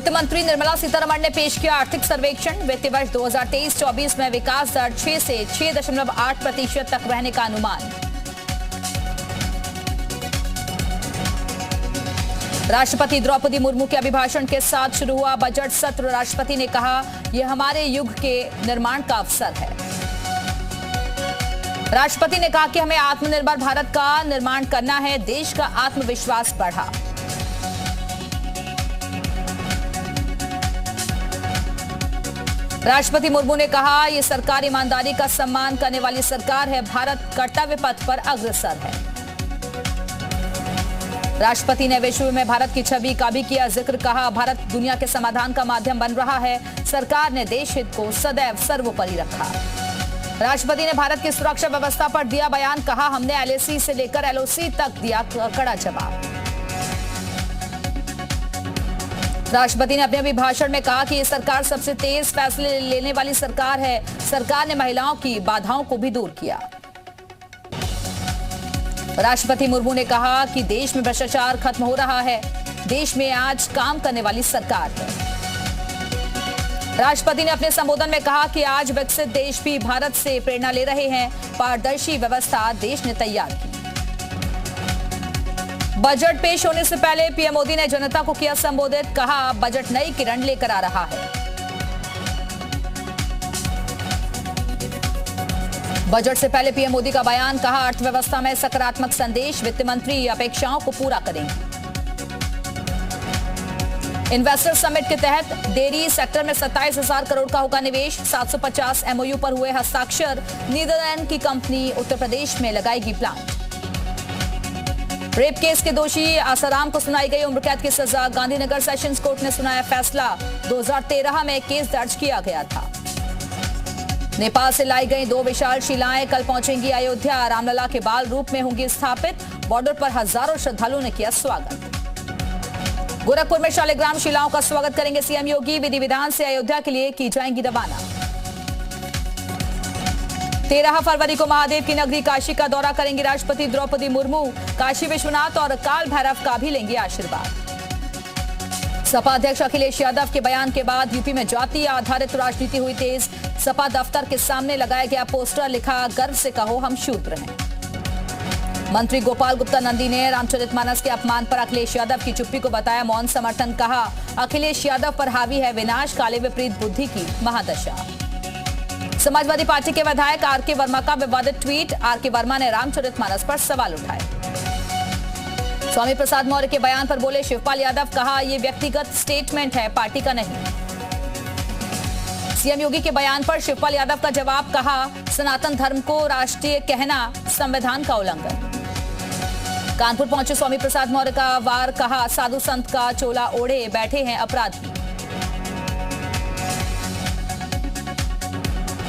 वित्त मंत्री निर्मला सीतारमण ने पेश किया आर्थिक सर्वेक्षण। वित्त वर्ष 2023-24 में विकास दर 6 से 6.8% तक रहने का अनुमान। राष्ट्रपति द्रौपदी मुर्मू के अभिभाषण के साथ शुरू हुआ बजट सत्र। राष्ट्रपति ने कहा, यह हमारे युग के निर्माण का अवसर है। राष्ट्रपति ने कहा कि हमें आत्मनिर्भर भारत का निर्माण करना है। देश का आत्मविश्वास बढ़ा। राष्ट्रपति मुर्मू ने कहा, यह सरकार ईमानदारी का सम्मान करने वाली सरकार है। भारत कर्तव्य पथ पर अग्रसर है। राष्ट्रपति ने विश्व में भारत की छवि का भी किया जिक्र। कहा, भारत दुनिया के समाधान का माध्यम बन रहा है। सरकार ने देश हित को सदैव सर्वोपरि रखा। राष्ट्रपति ने भारत की सुरक्षा व्यवस्था पर दिया बयान। कहा, हमने एलएसी से लेकर एलओसी तक दिया कड़ा जवाब। राष्ट्रपति ने अपने अभिभाषण में कहा कि ये सरकार सबसे तेज फैसले लेने वाली सरकार है। सरकार ने महिलाओं की बाधाओं को भी दूर किया। राष्ट्रपति मुर्मू ने कहा कि देश में भ्रष्टाचार खत्म हो रहा है। देश में आज काम करने वाली सरकार है। राष्ट्रपति ने अपने संबोधन में कहा कि आज विकसित देश भी भारत से प्रेरणा ले रहे हैं। पारदर्शी व्यवस्था देश ने तैयार की। बजट पेश होने से पहले पीएम मोदी ने जनता को किया संबोधित। कहा, बजट नई किरण लेकर आ रहा है। बजट से पहले पीएम मोदी का बयान। कहा, अर्थव्यवस्था में सकारात्मक संदेश। वित्त मंत्री अपेक्षाओं को पूरा करेंगे। इन्वेस्टर समिट के तहत डेयरी सेक्टर में 27,000 करोड़ का होगा निवेश। 750 एमओयू पर हुए हस्ताक्षर। नीदरलैंड की कंपनी उत्तर प्रदेश में लगाएगी प्लांट। रेप केस के दोषी आसाराम को सुनाई गई उम्र कैद की सजा। गांधीनगर सेशंस कोर्ट ने सुनाया फैसला। 2013 में केस दर्ज किया गया था। नेपाल से लाई गई 2 विशाल शिलाएं कल पहुंचेंगी अयोध्या। रामलला के बाल रूप में होंगी स्थापित। बॉर्डर पर हजारों श्रद्धालुओं ने किया स्वागत। गोरखपुर में शालिग्राम शिलाओं का स्वागत करेंगे सीएम योगी। विधि विधान से अयोध्या के लिए की जाएंगी रवाना। 13 फरवरी को महादेव की नगरी काशी का दौरा करेंगी राष्ट्रपति द्रौपदी मुर्मू। काशी विश्वनाथ और काल भैरव का भी लेंगे आशीर्वाद। सपा अध्यक्ष अखिलेश यादव के बयान के बाद यूपी में जाति आधारित राजनीति हुई तेज। सपा दफ्तर के सामने लगाया गया पोस्टर। लिखा, गर्व से कहो हम शूद्र हैं। मंत्री गोपाल गुप्ता नंदी ने रामचरितमानस के अपमान पर अखिलेश यादव की चुप्पी को बताया मौन समर्थन। कहा, अखिलेश यादव पर हावी है विनाश, काले विपरीत बुद्धि की महादशा। समाजवादी पार्टी के विधायक आरके वर्मा का विवादित ट्वीट। आरके वर्मा ने रामचरितमानस पर सवाल उठाए। स्वामी प्रसाद मौर्य के बयान पर बोले शिवपाल यादव। कहा, यह व्यक्तिगत स्टेटमेंट है, पार्टी का नहीं। सीएम योगी के बयान पर शिवपाल यादव का जवाब। कहा, सनातन धर्म को राष्ट्रीय कहना संविधान का उल्लंघन। कानपुर पहुंचे स्वामी प्रसाद मौर्य का वार। कहा, साधु संत का चोला ओढ़े बैठे हैं अपराधी।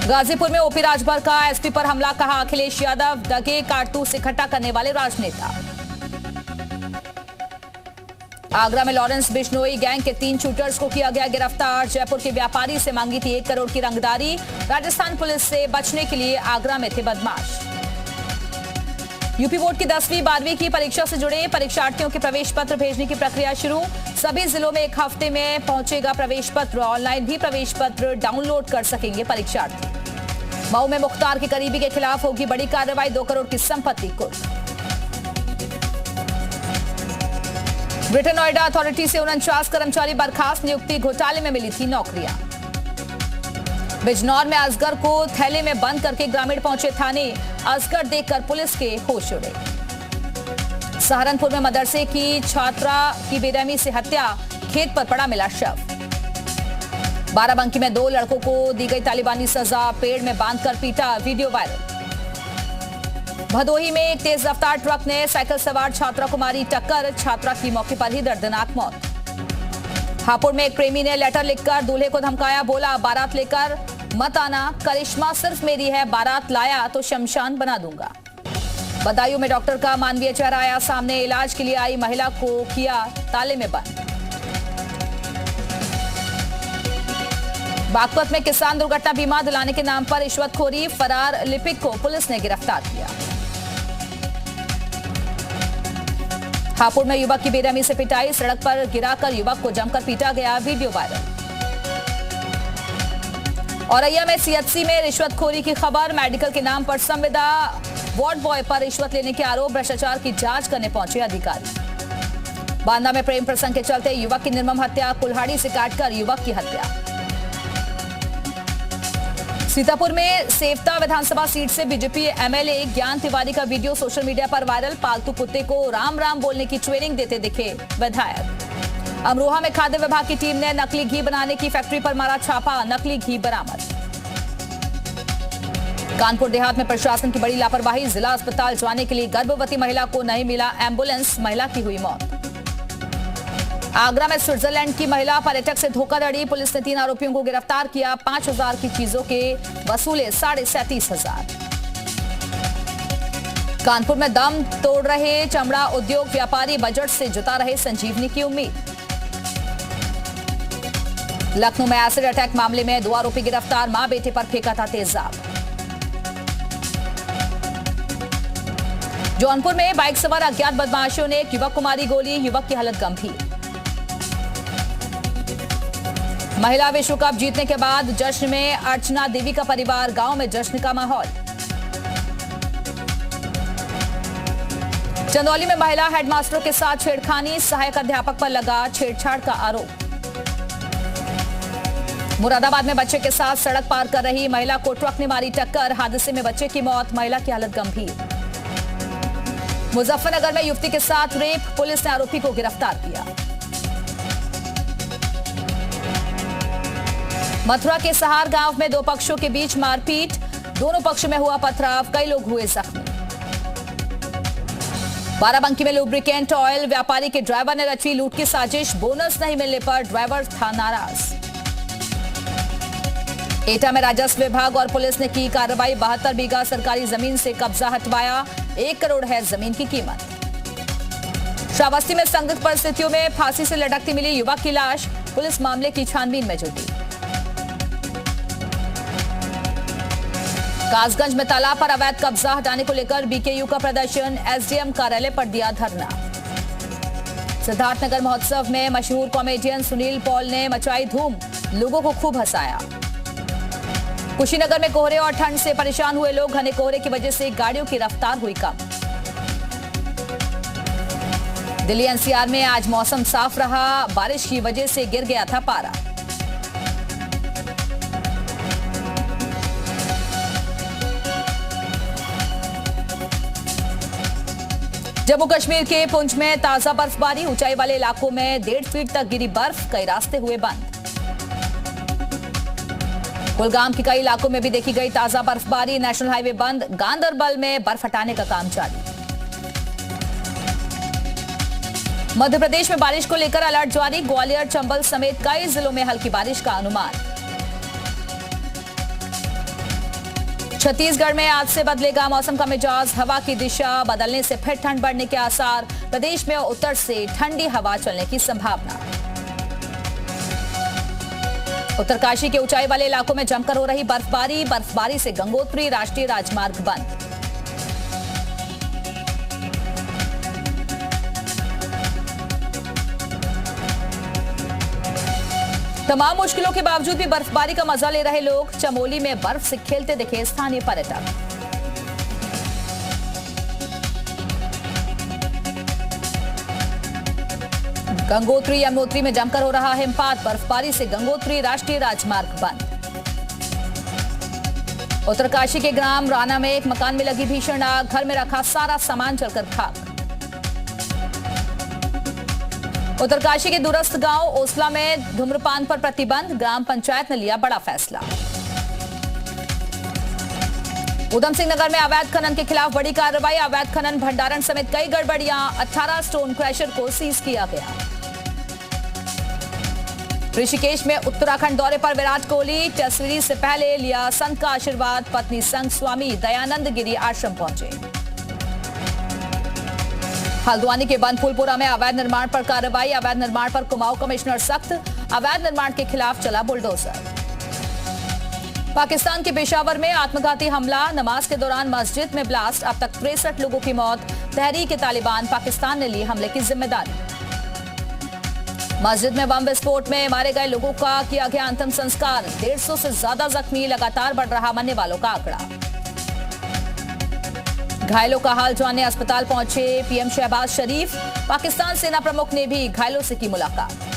गाजीपुर में ओपी राजभर का एसपी पर हमला। कहा, अखिलेश यादव दगे कारतूस इकट्ठा करने वाले राजनेता। आगरा में लॉरेंस बिश्नोई गैंग के 3 शूटर्स को किया गया गिरफ्तार। जयपुर के व्यापारी से मांगी थी 1 करोड़ की रंगदारी। राजस्थान पुलिस से बचने के लिए आगरा में थे बदमाश। यूपी बोर्ड की 10वीं 12वीं की परीक्षा से जुड़े परीक्षार्थियों के प्रवेश पत्र भेजने की प्रक्रिया शुरू। सभी जिलों में 1 हफ्ते में पहुंचेगा प्रवेश पत्र। ऑनलाइन भी प्रवेश पत्र डाउनलोड कर सकेंगे परीक्षार्थी। मऊ में मुख्तार के करीबी के खिलाफ होगी बड़ी कार्रवाई। 2 करोड़ की संपत्ति कुर्क। ग्रेटर नोएडा अथॉरिटी से 49 कर्मचारी बर्खास्त। नियुक्ति घोटाले में मिली थी नौकरियां। बिजनौर में असगर को थैले में बंद करके ग्रामीण पहुंचे थाने। असगर देखकर पुलिस के होश उड़े। सहारनपुर में मदरसे की छात्रा की बेरहमी से हत्या। खेत पर पड़ा मिला शव। बाराबंकी में 2 लड़कों को दी गई तालिबानी सजा। पेड़ में बांधकर पीटा, वीडियो वायरल। भदोही में एक तेज रफ्तार ट्रक ने साइकिल सवार छात्रा को मारी टक्कर। छात्रा की मौके पर ही दर्दनाक मौत। हापुड़ में एक प्रेमी ने लेटर लिखकर दूल्हे को धमकाया। बोला, बारात लेकर मत आना, करिश्मा सिर्फ मेरी है, बारात लाया तो शमशान बना दूंगा। बदायूं में डॉक्टर का मानवीय चेहरा आया सामने। इलाज के लिए आई महिला को किया ताले में बंद। बागपत में किसान दुर्घटना बीमा दिलाने के नाम पर रिश्वतखोरी। फरार लिपिक को पुलिस ने गिरफ्तार किया। हापुड़ में युवक की बेरहमी से पिटाई, सड़क पर गिराकर युवक को जमकर पीटा गया, वीडियो वायरल। औरैया में सीएचसी में रिश्वतखोरी की खबर, मेडिकल के नाम पर संविदा वार्ड बॉय पर रिश्वत लेने के आरोप, भ्रष्टाचार की जांच करने पहुंचे अधिकारी। बांदा में प्रेम प्रसंग के चलते युवक की निर्मम हत्या, कुल्हाड़ी से काटकर युवक की हत्या। सीतापुर में सेवता विधानसभा सीट से बीजेपी एमएलए ज्ञान तिवारी का वीडियो सोशल मीडिया पर वायरल, पालतू कुत्ते को राम राम बोलने की ट्रेनिंग देते दिखे विधायक। अमरोहा में खाद्य विभाग की टीम ने नकली घी बनाने की फैक्ट्री पर मारा छापा, नकली घी बरामद। कानपुर देहात में प्रशासन की बड़ी लापरवाही, जिला अस्पताल जाने के लिए गर्भवती महिला को नहीं मिला एम्बुलेंस, महिला की हुई मौत। आगरा में स्विट्जरलैंड की महिला पर्यटक से धोखाधड़ी, पुलिस ने 3 आरोपियों को गिरफ्तार किया, 5,000 की चीजों के वसूले 37,500। कानपुर में दम तोड़ रहे चमड़ा उद्योग व्यापारी, बजट से जुटा रहे संजीवनी की उम्मीद। लखनऊ में एसिड अटैक मामले में 2 आरोपी गिरफ्तार, मां बेटे पर फेंका था तेजाब। जौनपुर में बाइक सवार अज्ञात बदमाशों ने एक युवक को मारी गोली, युवक की हालत गंभीर। महिला विश्व कप जीतने के बाद जश्न में अर्चना देवी का परिवार, गांव में जश्न का माहौल। चंदौली में महिला हेडमास्टरों के साथ छेड़खानी, सहायक अध्यापक पर लगा छेड़छाड़ का आरोप। मुरादाबाद में बच्चे के साथ सड़क पार कर रही महिला को ट्रक ने मारी टक्कर, हादसे में बच्चे की मौत, महिला की हालत गंभीर। मुजफ्फरनगर में युवती के साथ रेप, पुलिस ने आरोपी को गिरफ्तार किया। मथुरा के सहार गांव में 2 पक्षों के बीच मारपीट, दोनों पक्षों में हुआ पथराव, कई लोग हुए जख्मी। बाराबंकी में लुब्रिकेंट ऑयल व्यापारी के ड्राइवर ने रची लूट की साजिश, बोनस नहीं मिलने पर ड्राइवर था नाराज। एटा में राजस्व विभाग और पुलिस ने की कार्रवाई, 72 बीघा सरकारी जमीन से कब्जा हटवाया, 1 करोड़ है जमीन की कीमत। श्रावस्ती में संदिग्ध परिस्थितियों में फांसी से लटकती मिली युवक की लाश, पुलिस मामले की छानबीन में जुटी। कासगंज में तालाब पर अवैध कब्जा हटाने को लेकर बीकेयू का प्रदर्शन, एसडीएम कार्यालय पर दिया धरना। सिद्धार्थनगर महोत्सव में मशहूर कॉमेडियन सुनील पॉल ने मचाई धूम, लोगों को खूब हंसाया। कुशीनगर में कोहरे और ठंड से परेशान हुए लोग, घने कोहरे की वजह से गाड़ियों की रफ्तार हुई कम। दिल्ली एनसीआर में आज मौसम साफ रहा, बारिश की वजह से गिर गया था पारा। जम्मू कश्मीर के पुंछ में ताजा बर्फबारी, ऊंचाई वाले इलाकों में 1.5 फीट तक गिरी बर्फ, कई रास्ते हुए बंद। कुलगाम के कई इलाकों में भी देखी गई ताजा बर्फबारी, नेशनल हाईवे बंद, गांदरबल में बर्फ हटाने का काम जारी। मध्य प्रदेश में बारिश को लेकर अलर्ट जारी, ग्वालियर, चंबल समेत कई जिलों में हल्की बारिश का अनुमान। छत्तीसगढ़ में आज से बदलेगा मौसम का मिजाज, हवा की दिशा बदलने से फिर ठंड बढ़ने के आसार, प्रदेश में उत्तर से ठंडी हवा चलने की संभावना। उत्तरकाशी के ऊंचाई वाले इलाकों में जमकर हो रही बर्फबारी, बर्फबारी से गंगोत्री राष्ट्रीय राजमार्ग बंद। तमाम मुश्किलों के बावजूद भी बर्फबारी का मजा ले रहे लोग, चमोली में बर्फ से खेलते दिखे स्थानीय पर्यटक। गंगोत्री यमुनोत्री में जमकर हो रहा हिमपात, बर्फबारी से गंगोत्री राष्ट्रीय राजमार्ग बंद। उत्तरकाशी के ग्राम राना में एक मकान में लगी भीषण आग, घर में रखा सारा सामान जलकर खाक। उत्तरकाशी के दूरस्थ गांव ओसला में धूम्रपान पर प्रतिबंध, ग्राम पंचायत ने लिया बड़ा फैसला। उधम सिंह नगर में अवैध खनन के खिलाफ बड़ी कार्रवाई, अवैध खनन भंडारण समेत कई गड़बड़ियां, 18 स्टोन क्रशर को सीज किया गया। ऋषिकेश में उत्तराखंड दौरे पर विराट कोहली, टेस्ट सीरीज से पहले लिया संत का आशीर्वाद, पत्नी संग स्वामी दयानंद गिरी आश्रम पहुंचे। हल्द्वानी के बनफुलपुरा में अवैध निर्माण पर कार्रवाई, अवैध निर्माण पर कुमाऊं कमिश्नर सख्त, अवैध निर्माण के खिलाफ चला बुलडोजर। पाकिस्तान के पेशावर में आत्मघाती हमला, नमाज के दौरान मस्जिद में ब्लास्ट, अब तक 63 लोगों की मौत। तहरीक-ए-तालिबान पाकिस्तान ने ली हमले की जिम्मेदारी। मस्जिद में बम विस्फोट में मारे गए लोगों का किया गया अंतिम संस्कार। 150 से ज्यादा जख्मी, लगातार बढ़ रहा मरने वालों का आंकड़ा। घायलों का हाल जानने अस्पताल पहुंचे पीएम शहबाज शरीफ। पाकिस्तान सेना प्रमुख ने भी घायलों से की मुलाकात।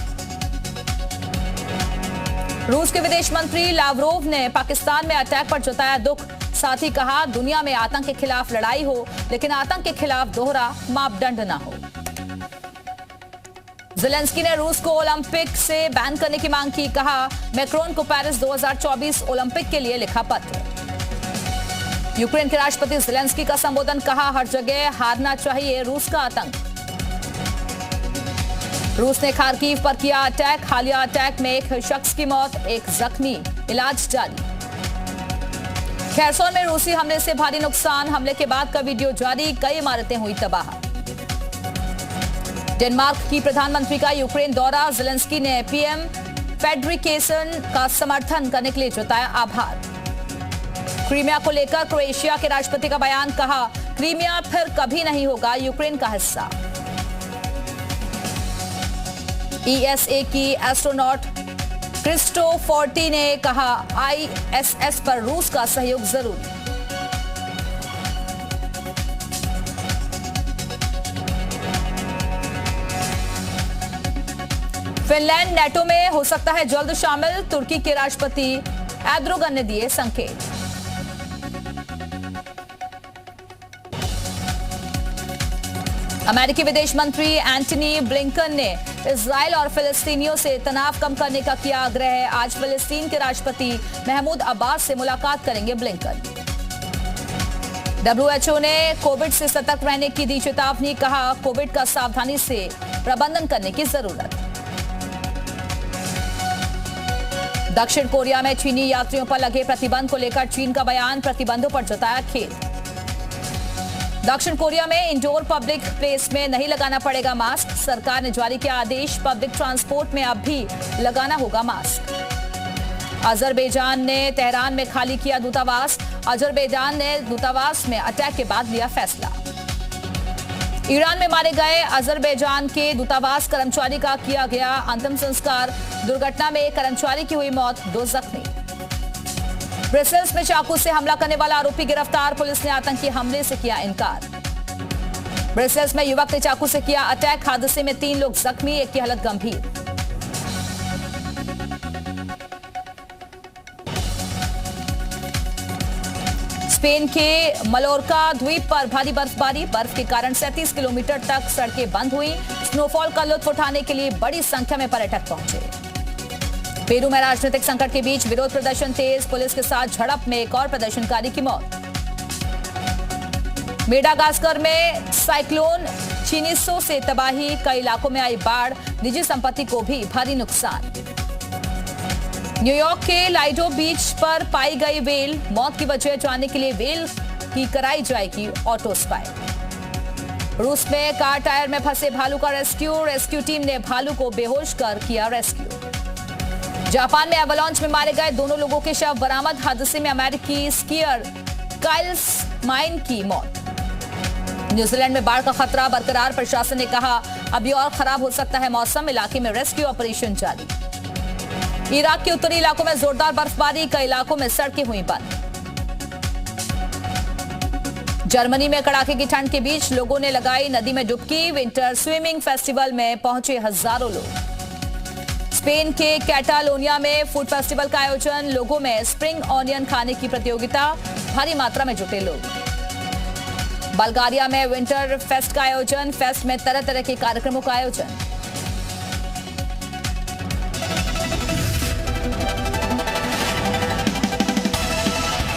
रूस के विदेश मंत्री लावरोव ने पाकिस्तान में अटैक पर जताया दुख। साथ ही कहा, दुनिया में आतंक के खिलाफ लड़ाई हो, लेकिन आतंक के खिलाफ दोहरा मापदंड न हो। ज़ेलेंस्की ने रूस को ओलंपिक से बैन करने की मांग की। कहा, मैक्रोन को पेरिस 2024 ओलंपिक के लिए लिखा पत्र। यूक्रेन के राष्ट्रपति ज़ेलेंस्की का संबोधन। कहा, हर जगह हारना चाहिए रूस का आतंक। रूस ने खार्किव पर किया अटैक। हालिया अटैक में एक शख्स की मौत, एक जख्मी, इलाज जारी। खैरसौन में रूसी हमले से भारी नुकसान, हमले के बाद का वीडियो जारी, कई इमारतें हुई तबाह। डेनमार्क की प्रधानमंत्री का यूक्रेन दौरा। ज़ेलेंस्की ने पीएम फेडरिकेसन का समर्थन करने के लिए जताया आभार। क्रीमिया को लेकर क्रोएशिया के राष्ट्रपति का बयान। कहा, क्रीमिया फिर कभी नहीं होगा यूक्रेन का हिस्सा। ईएसए की एस्ट्रोनॉट क्रिस्टोफोर्टी ने कहा, आईएसएस पर रूस का सहयोग जरूरी। फिनलैंड नेटो में हो सकता है जल्द शामिल। तुर्की के राष्ट्रपति एर्दोगन ने दिए संकेत। अमेरिकी विदेश मंत्री एंटनी ब्लिंकन ने इजराइल और फिलिस्तीनियों से तनाव कम करने का किया आग्रह। आज फिलिस्तीन के राष्ट्रपति महमूद अब्बास से मुलाकात करेंगे ब्लिंकन। WHO ने कोविड से सतर्क रहने की दी चेतावनी। कहा, कोविड का सावधानी से प्रबंधन करने की जरूरत। दक्षिण कोरिया में चीनी यात्रियों पर लगे प्रतिबंध को लेकर चीन का बयान। प्रतिबंधों पर जताया खेद। दक्षिण कोरिया में इंडोर पब्लिक प्लेस में नहीं लगाना पड़ेगा मास्क। सरकार ने जारी किया आदेश। पब्लिक ट्रांसपोर्ट में अब भी लगाना होगा मास्क। अजरबैजान ने तेहरान में खाली किया दूतावास। अजरबैजान ने दूतावास में अटैक के बाद लिया फैसला। ईरान में मारे गए अजरबैजान के दूतावास कर्मचारी का किया गया अंतिम संस्कार। दुर्घटना में एक कर्मचारी की हुई मौत, 2 जख्मी। ब्रसेल्स में चाकू से हमला करने वाला आरोपी गिरफ्तार। पुलिस ने आतंकी हमले से किया इनकार। ब्रसेल्स में युवक ने चाकू से किया अटैक। हादसे में 3 लोग जख्मी, एक की हालत गंभीर। स्पेन के मलोरका द्वीप पर भारी बर्फबारी। बर्फ के कारण 37 किलोमीटर तक सड़कें बंद हुई। स्नोफॉल का लुत्फ उठाने के लिए बड़ी संख्या में पर्यटक पहुंचे। पेरू में राजनीतिक संकट के बीच विरोध प्रदर्शन तेज। पुलिस के साथ झड़प में एक और प्रदर्शनकारी की मौत। मेडागास्कर में साइक्लोन चिनिसो से तबाही, कई इलाकों में आई बाढ़। निजी संपत्ति को भी भारी नुकसान। न्यूयॉर्क के लाइडो बीच पर पाई गई व्हेल। मौत की वजह जानने के लिए व्हेल की कराई जाएगी ऑटो स्पाई। रूस में कार टायर में फंसे भालू का रेस्क्यू टीम ने भालू को बेहोश कर किया रेस्क्यू। जापान में एवलांच में मारे गए 2 लोगों के शव बरामद। हादसे में अमेरिकी स्कीयर काइल स्माइन की मौत। न्यूजीलैंड में बाढ़ का खतरा बरकरार। प्रशासन ने कहा, अभी और खराब हो सकता है मौसम। इलाके में रेस्क्यू ऑपरेशन जारी। इराक के उत्तरी इलाकों में जोरदार बर्फबारी, कई इलाकों में सड़कें हुई बंद। जर्मनी में कड़ाके की ठंड के बीच लोगों ने लगाई नदी में डुबकी। विंटर स्विमिंग फेस्टिवल में पहुंचे हजारों लोग। स्पेन के कैटालोनिया में फूड फेस्टिवल का आयोजन। लोगों में स्प्रिंग ऑनियन खाने की प्रतियोगिता, भारी मात्रा में जुटे लोग। बल्गारिया में विंटर फेस्ट का आयोजन। फेस्ट में तरह तरह के कार्यक्रमों का आयोजन।